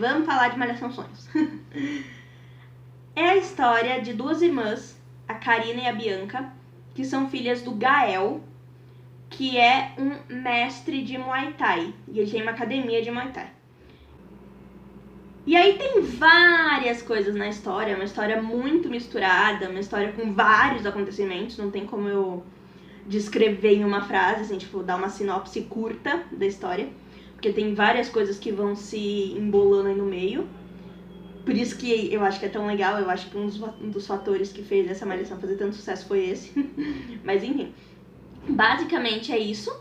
vamos falar de Malhação Sonhos. É a história de duas irmãs, a Karina e a Bianca, que são filhas do Gael, que é um mestre de Muay Thai. E ele tem uma academia de Muay Thai. E aí tem várias coisas na história, uma história muito misturada, uma história com vários acontecimentos, não tem como eu descrever em uma frase, assim, tipo, dar uma sinopse curta da história, porque tem várias coisas que vão se embolando aí no meio. Por isso que eu acho que é tão legal, eu acho que um dos fatores que fez essa Malhação fazer tanto sucesso foi esse. Mas enfim, basicamente é isso.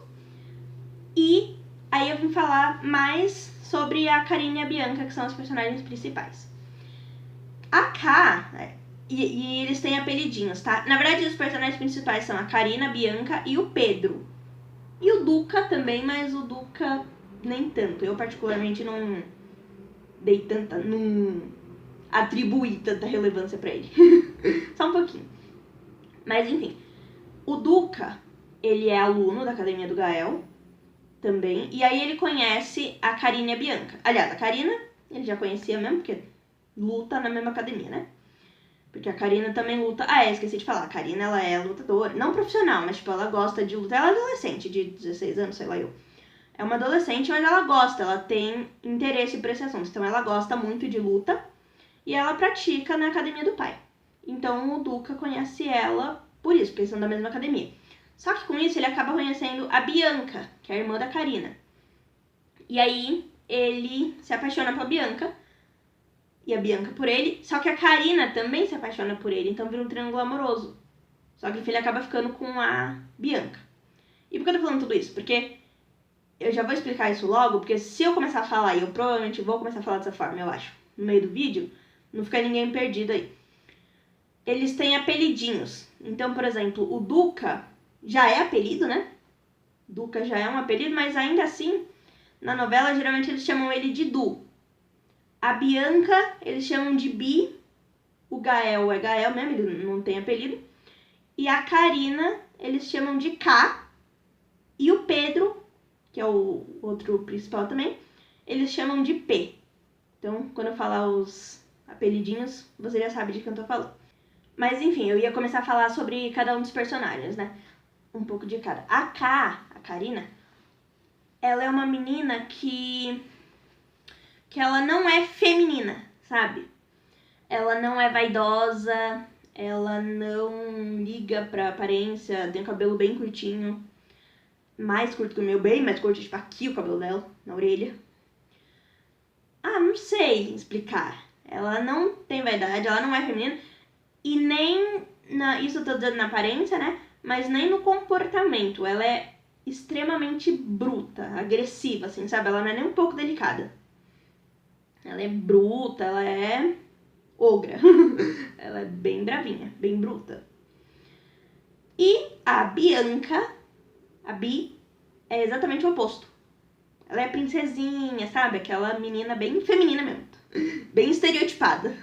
E aí eu vim falar mais sobre a Karina e a Bianca, que são os personagens principais. A K, e eles têm apelidinhos, tá? Na verdade, os personagens principais são a Karina, a Bianca e o Pedro. E o Duca também, mas o Duca nem tanto. Eu particularmente não dei tanta, não atribuí tanta relevância pra ele. Só um pouquinho. Mas enfim, o Duca, ele é aluno da Academia do Gael também. E aí ele conhece a Karina e a Bianca. Aliás, a Karina, ele já conhecia mesmo, porque luta na mesma academia, né? Porque a Karina também luta... esqueci de falar. A Karina, ela é lutadora. Não profissional, mas tipo, ela gosta de lutar. Ela é adolescente, de 16 anos, sei lá eu. É uma adolescente, mas ela gosta. Ela tem interesse por esse assunto. Então ela gosta muito de luta. E ela pratica na academia do pai. Então o Duca conhece ela por isso, porque eles são da mesma academia. Só que com isso ele acaba conhecendo a Bianca, que é a irmã da Karina. E aí ele se apaixona pela Bianca. E a Bianca por ele. Só que a Karina também se apaixona por ele. Então vira um triângulo amoroso. Só que ele acaba ficando com a Bianca. E por que eu tô falando tudo isso? Porque eu já vou explicar isso logo. Porque se eu começar a falar, e eu provavelmente vou começar a falar dessa forma, eu acho, no meio do vídeo, não fica ninguém perdido aí. Eles têm apelidinhos. Então, por exemplo, o Duca já é apelido, né? Duca já é um apelido, mas ainda assim, na novela, geralmente eles chamam ele de Du. A Bianca, eles chamam de Bi. O Gael é Gael mesmo, ele não tem apelido. E a Karina, eles chamam de K. E o Pedro, que é o outro principal também, eles chamam de P. Então, quando eu falar os apelidinhos, você já sabe de quem eu tô falando. Mas enfim, eu ia começar a falar sobre cada um dos personagens, né? Um pouco de cada. A K, a Karina, ela é uma menina que ela não é feminina, sabe? Ela não é vaidosa, ela não liga pra aparência, tem o cabelo bem curtinho, mais curto que o meu, bem mais curto, tipo aqui o cabelo dela, na orelha. Não sei explicar. Ela não tem vaidade, ela não é feminina, e nem, isso eu tô dizendo na aparência, né? Mas nem no comportamento. Ela é extremamente bruta, agressiva, assim, sabe? Ela não é nem um pouco delicada. Ela é bruta, ela é ogra. Ela é bem bravinha, bem bruta. E a Bianca, a Bi, é exatamente o oposto. Ela é princesinha, sabe? Aquela menina bem feminina mesmo. Bem estereotipada.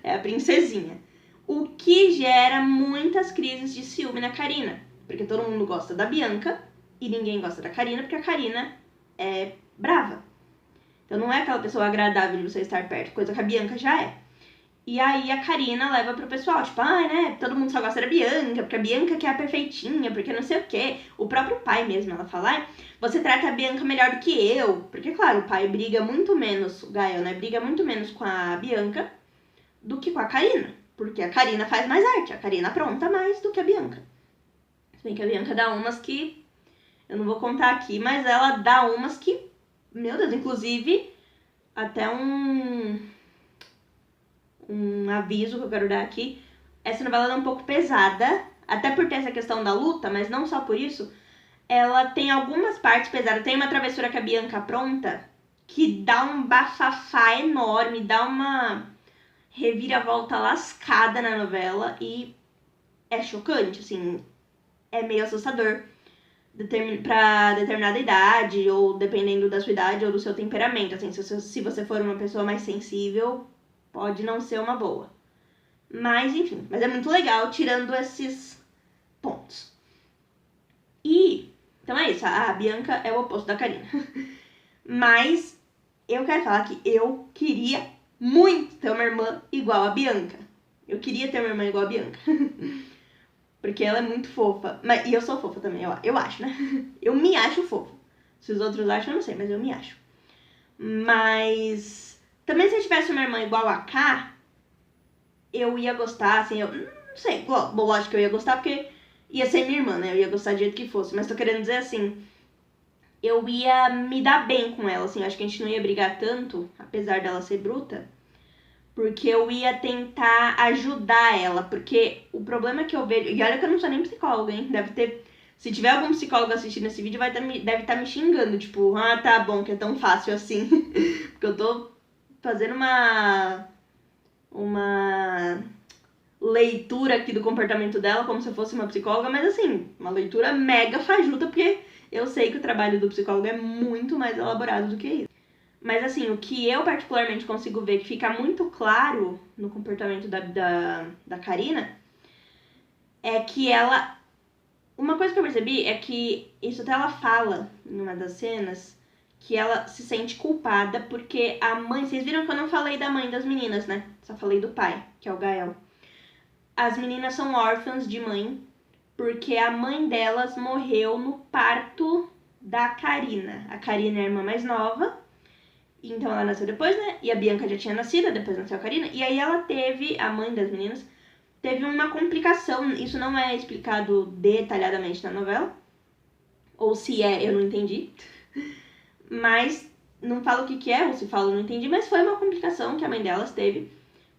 É a princesinha. O que gera muitas crises de ciúme na Karina. Porque todo mundo gosta da Bianca e ninguém gosta da Karina, porque a Karina é brava. Então não é aquela pessoa agradável de você estar perto, coisa que a Bianca já é. E aí a Karina leva pro pessoal, tipo, né, todo mundo só gosta da Bianca, porque a Bianca que é a perfeitinha, porque não sei o quê. O próprio pai mesmo, ela fala, você trata a Bianca melhor do que eu. Porque, claro, o pai briga muito menos, o Gael, né, briga muito menos com a Bianca do que com a Karina. Porque a Karina faz mais arte, a Karina apronta mais do que a Bianca. Se bem que a Bianca dá umas que, eu não vou contar aqui, mas ela dá umas que, meu Deus, inclusive, até um aviso que eu quero dar aqui, essa novela é um pouco pesada, até por ter essa questão da luta, mas não só por isso, ela tem algumas partes pesadas. Tem uma travessura que a Bianca apronta, que dá um bafafá enorme, dá uma reviravolta lascada na novela e é chocante, assim, é meio assustador pra determinada idade, ou dependendo da sua idade ou do seu temperamento, assim, se você for uma pessoa mais sensível, pode não ser uma boa. Mas, enfim, mas é muito legal tirando esses pontos. E, então é isso, a Bianca é o oposto da Karina. Mas eu quero falar que eu queria muito ter uma irmã igual a Bianca. Eu queria ter uma irmã igual a Bianca. Porque ela é muito fofa. E eu sou fofa também, eu acho, né? Eu me acho fofa. Se os outros acham, eu não sei, mas eu me acho. Mas também se eu tivesse uma irmã igual a Ká, eu ia gostar, assim, eu não sei. Lógico que eu ia gostar porque ia ser minha irmã, né? Eu ia gostar do jeito que fosse. Mas tô querendo dizer assim, eu ia me dar bem com ela, assim. Acho que a gente não ia brigar tanto, apesar dela ser bruta. Porque eu ia tentar ajudar ela. Porque o problema que eu vejo... E olha que eu não sou nem psicóloga, hein? Deve ter... Se tiver algum psicólogo assistindo esse vídeo, deve estar me xingando. Tipo, ah, tá bom, que é tão fácil assim. Porque eu tô fazendo uma leitura aqui do comportamento dela como se eu fosse uma psicóloga. Mas assim, uma leitura mega fajuta. Porque eu sei que o trabalho do psicólogo é muito mais elaborado do que isso. Mas assim, o que eu particularmente consigo ver que fica muito claro no comportamento da Karina é que ela... Uma coisa que eu percebi é que isso até ela fala em uma das cenas, que ela se sente culpada porque a mãe... Vocês viram que eu não falei da mãe das meninas, né? Só falei do pai, que é o Gael. As meninas são órfãs de mãe porque a mãe delas morreu no parto da Karina. A Karina é a irmã mais nova. Então ela nasceu depois, né? E a Bianca já tinha nascido, depois nasceu a Karina. E aí ela teve, a mãe das meninas, teve uma complicação. Isso não é explicado detalhadamente na novela. Ou se é, eu não entendi. Mas não fala o que é, ou se fala, eu não entendi. Mas foi uma complicação que a mãe delas teve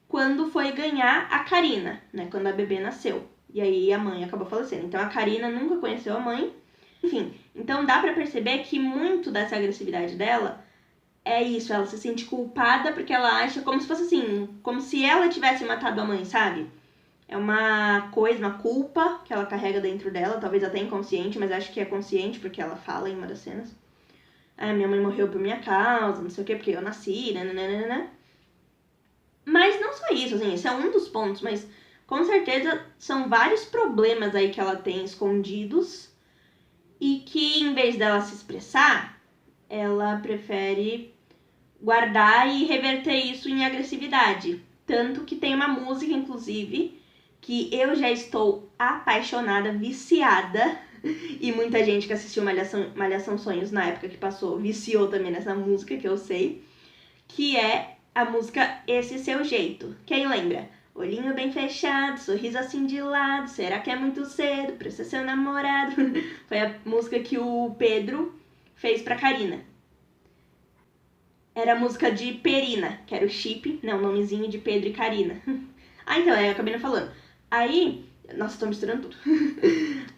quando foi ganhar a Karina, né? Quando a bebê nasceu. E aí a mãe acabou falecendo. Então a Karina nunca conheceu a mãe. Enfim, então dá pra perceber que muito dessa agressividade dela... É isso, ela se sente culpada porque ela acha como se fosse assim, como se ela tivesse matado a mãe, sabe? É uma coisa, uma culpa que ela carrega dentro dela, talvez até inconsciente, mas acho que é consciente porque ela fala em uma das cenas. Ah, minha mãe morreu por minha causa, não sei o que, porque eu nasci, né. Mas não só isso, assim, esse é um dos pontos, mas com certeza são vários problemas aí que ela tem escondidos e que em vez dela se expressar, ela prefere guardar e reverter isso em agressividade. Tanto que tem uma música, inclusive, que eu já estou apaixonada, viciada. E muita gente que assistiu Malhação Sonhos na época que passou viciou também nessa música, que eu sei. Que é a música Esse Seu Jeito. Quem lembra? Olhinho bem fechado, sorriso assim de lado. Será que é muito cedo pra ser seu namorado? Foi a música que o Pedro fez pra Karina. Era a música de Perina, que era o chip, né, o nomezinho de Pedro e Karina. Ah, então, eu acabei não falando. Aí, nossa, tô misturando tudo.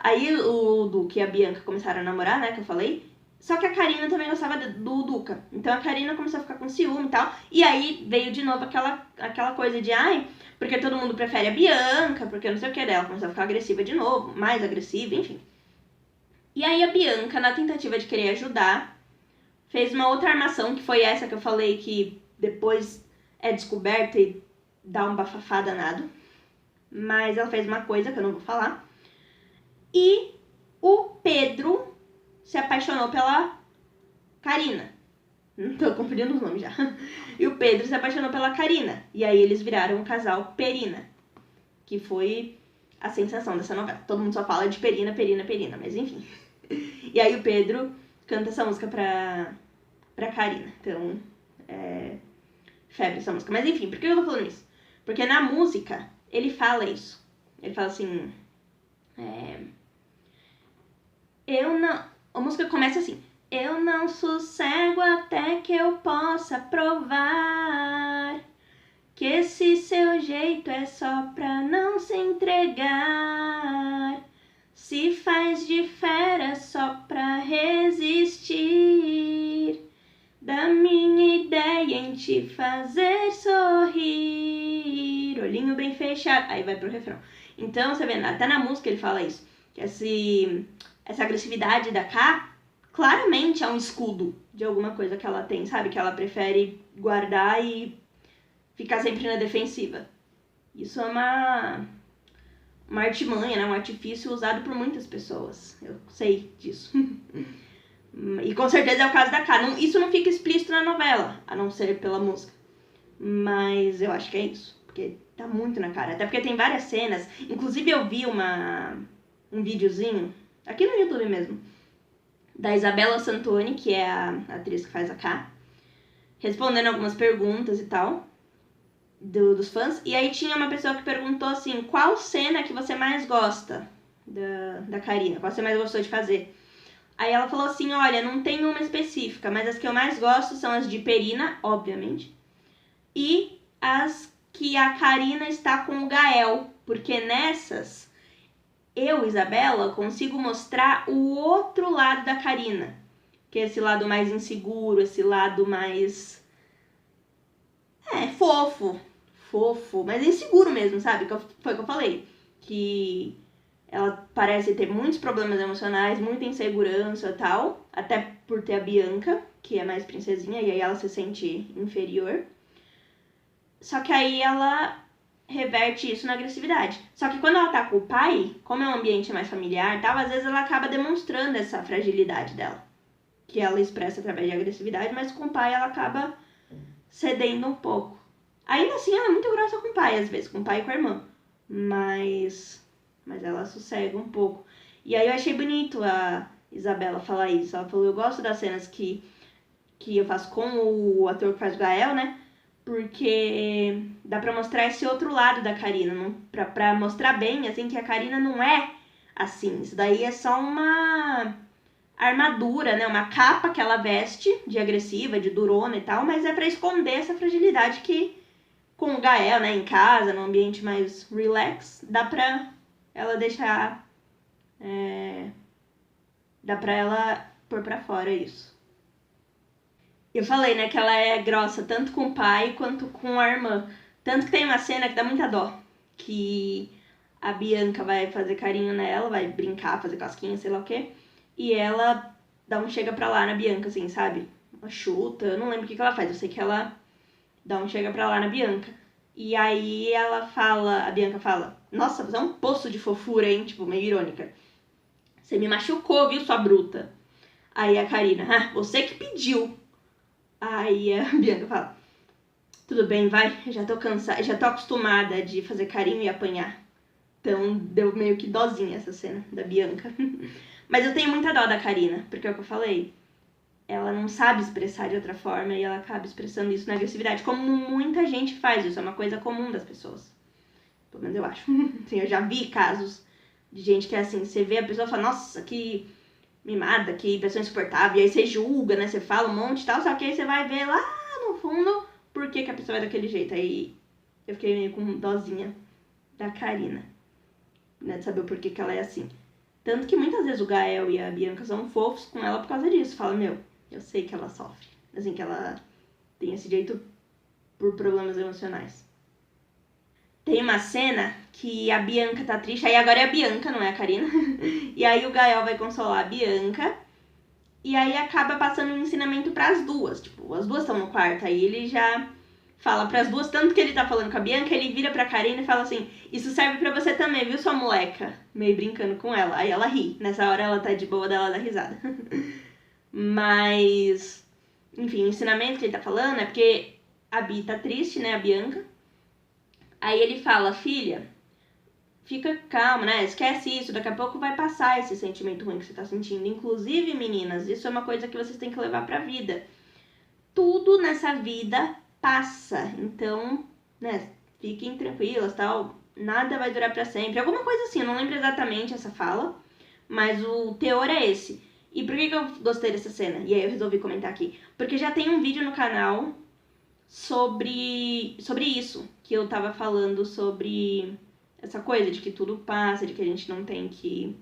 Aí o Duque e a Bianca começaram a namorar, né, que eu falei. Só que a Karina também gostava do Duca. Então a Karina começou a ficar com ciúme e tal. E aí veio de novo aquela coisa de, ai, porque todo mundo prefere a Bianca, porque não sei o que dela. Começou a ficar agressiva de novo, mais agressiva, enfim. E aí a Bianca, na tentativa de querer ajudar, fez uma outra armação, que foi essa que eu falei que depois é descoberta e dá um bafafá danado. Mas ela fez uma coisa que eu não vou falar. E o Pedro se apaixonou pela Karina. Tô confundindo os nomes já. E o Pedro se apaixonou pela Karina. E aí eles viraram um casal Perina. Que foi a sensação dessa novela. Todo mundo só fala de Perina, Perina, Perina. Mas enfim. E aí o Pedro canta essa música pra Karina. Então, febre essa música. Mas enfim, por que eu tô falando isso? Porque na música, ele fala isso. Ele fala assim... Eu não... A música começa assim... Eu não sossego até que eu possa provar que esse seu jeito é só pra não se entregar. Se faz de fera só pra resistir da minha ideia em te fazer sorrir. Olhinho bem fechado. Aí vai pro refrão. Então, você vê, até na música ele fala isso. Que essa agressividade da Ká, claramente é um escudo de alguma coisa que ela tem, sabe? Que ela prefere guardar e ficar sempre na defensiva. Isso é uma artimanha, né? Um artifício usado por muitas pessoas. Eu sei disso. E com certeza é o caso da K. Isso não fica explícito na novela, a não ser pela música. Mas eu acho que é isso, porque tá muito na cara. Até porque tem várias cenas. Inclusive eu vi um videozinho, aqui no YouTube mesmo, da Isabela Santoni, que é a atriz que faz a K, respondendo algumas perguntas e tal, dos fãs. E aí tinha uma pessoa que perguntou assim, qual cena que você mais gosta da Karina? Qual você mais gostou de fazer? Aí ela falou assim, olha, não tem uma específica, mas as que eu mais gosto são as de Perina, obviamente, e as que a Karina está com o Gael, porque nessas, eu, Isabela, consigo mostrar o outro lado da Karina, que é esse lado mais inseguro, esse lado mais... fofo, mas inseguro mesmo, sabe? Foi o que eu falei, que ela parece ter muitos problemas emocionais, muita insegurança e tal, até por ter a Bianca, que é mais princesinha, e aí ela se sente inferior. Só que aí ela reverte isso na agressividade. Só que quando ela tá com o pai, como é um ambiente mais familiar e tal, às vezes ela acaba demonstrando essa fragilidade dela, que ela expressa através de agressividade, mas com o pai ela acaba cedendo um pouco. Ainda assim, ela é muito grossa com o pai, às vezes, com o pai e com a irmã. Mas ela sossega um pouco. E aí eu achei bonito a Isabela falar isso. Ela falou, eu gosto das cenas que eu faço com o ator que faz o Gael, né? Porque dá pra mostrar esse outro lado da Karina. Não, pra mostrar bem, assim, que a Karina não é assim. Isso daí é só uma armadura, né? Uma capa que ela veste de agressiva, de durona e tal, mas é pra esconder essa fragilidade que com o Gael, né, em casa, num ambiente mais relax, dá pra ela deixar... dá pra ela pôr pra fora isso. Eu falei, né, que ela é grossa tanto com o pai quanto com a irmã. Tanto que tem uma cena que dá muita dó, que a Bianca vai fazer carinho nela, vai brincar, fazer casquinha, sei lá o quê, e ela dá um chega pra lá na Bianca, assim, sabe? Ela chuta, eu não lembro o que ela faz, eu sei que ela dá um chega pra lá na Bianca. E aí ela fala, a Bianca fala, nossa, você é um poço de fofura, hein? Tipo, meio irônica. Você me machucou, viu, sua bruta? Aí a Karina, você que pediu. Aí a Bianca fala, tudo bem, vai, já tô cansada, já tô acostumada de fazer carinho e apanhar. Então deu meio que dozinha essa cena da Bianca. Mas eu tenho muita dó da Karina, porque é o que eu falei. Ela não sabe expressar de outra forma e ela acaba expressando isso na agressividade, como muita gente faz, isso é uma coisa comum das pessoas. Pelo menos eu acho. Assim, eu já vi casos de gente que é assim, você vê a pessoa e fala, nossa, que mimada, que pessoa insuportável, e aí você julga, né, você fala um monte e tal, só que aí você vai ver lá no fundo por que a pessoa é daquele jeito. Aí eu fiquei meio com dozinha da Karina, né, de saber o porquê que ela é assim. Tanto que muitas vezes o Gael e a Bianca são fofos com ela por causa disso. Fala, meu, eu sei que ela sofre. Assim, que ela tem esse jeito por problemas emocionais. Tem uma cena que a Bianca tá triste, aí agora é a Bianca, não é a Karina. E aí o Gael vai consolar a Bianca. E aí acaba passando um ensinamento pras duas. Tipo, as duas estão no quarto, aí ele já fala pras duas, tanto que ele tá falando com a Bianca, ele vira pra Karina e fala assim, isso serve pra você também, viu, sua moleca? Meio brincando com ela. Aí ela ri. Nessa hora ela tá de boa dela dar risada. Mas, enfim, o ensinamento que ele tá falando é porque a Bi tá triste, né, a Bianca. Aí ele fala, filha, fica calma, né, esquece isso, daqui a pouco vai passar esse sentimento ruim que você tá sentindo. Inclusive, meninas, isso é uma coisa que vocês têm que levar pra vida. Tudo nessa vida passa, então, né, fiquem tranquilas, tal, nada vai durar pra sempre. Alguma coisa assim, eu não lembro exatamente essa fala, mas o teor é esse. E por que eu gostei dessa cena? E aí eu resolvi comentar aqui. Porque já tem um vídeo no canal sobre isso, que eu tava falando sobre essa coisa de que tudo passa, de que a gente não tem que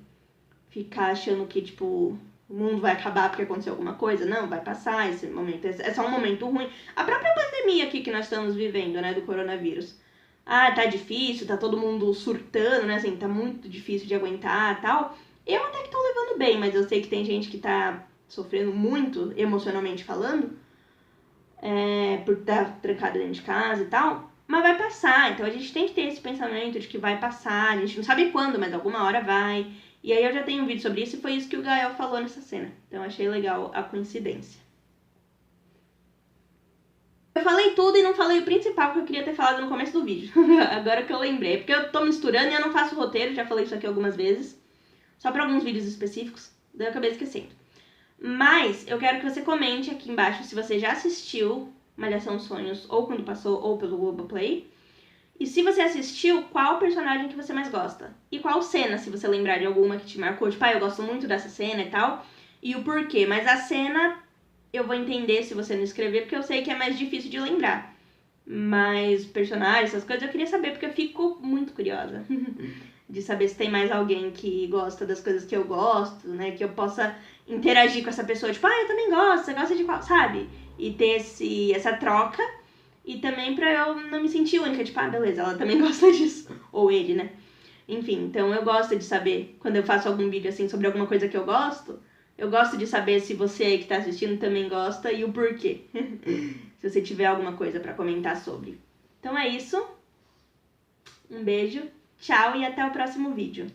ficar achando que, tipo, o mundo vai acabar porque aconteceu alguma coisa. Não, vai passar esse momento. É só um momento ruim. A própria pandemia aqui que nós estamos vivendo, né, do coronavírus. Ah, tá difícil, tá todo mundo surtando, né, assim, tá muito difícil de aguentar e tal. Eu até que tô levando bem, mas eu sei que tem gente que tá sofrendo muito, emocionalmente falando, por estar trancada dentro de casa e tal. Mas vai passar, então a gente tem que ter esse pensamento de que vai passar. A gente não sabe quando, mas alguma hora vai. E aí eu já tenho um vídeo sobre isso e foi isso que o Gael falou nessa cena. Então eu achei legal a coincidência. Eu falei tudo e não falei o principal que eu queria ter falado no começo do vídeo. Agora que eu lembrei. Porque eu tô misturando e eu não faço roteiro, já falei isso aqui algumas vezes. Só pra alguns vídeos específicos, daí eu acabei esquecendo. Mas eu quero que você comente aqui embaixo se você já assistiu Malhação Sonhos, ou quando passou, ou pelo Globoplay. E se você assistiu, qual personagem que você mais gosta? E qual cena, se você lembrar de alguma que te marcou. Tipo, eu gosto muito dessa cena e tal. E o porquê. Mas a cena eu vou entender se você não escrever, porque eu sei que é mais difícil de lembrar. Mas personagens, essas coisas eu queria saber, porque eu fico muito curiosa. De saber se tem mais alguém que gosta das coisas que eu gosto, né? Que eu possa interagir com essa pessoa, tipo, eu também gosto, você gosta de qual, sabe? E ter essa troca. E também pra eu não me sentir única, tipo, beleza, ela também gosta disso. Ou ele, né? Enfim, então eu gosto de saber, quando eu faço algum vídeo assim sobre alguma coisa que eu gosto de saber se você aí que tá assistindo também gosta e o porquê. Se você tiver alguma coisa pra comentar sobre. Então é isso. Um beijo, tchau e até o próximo vídeo.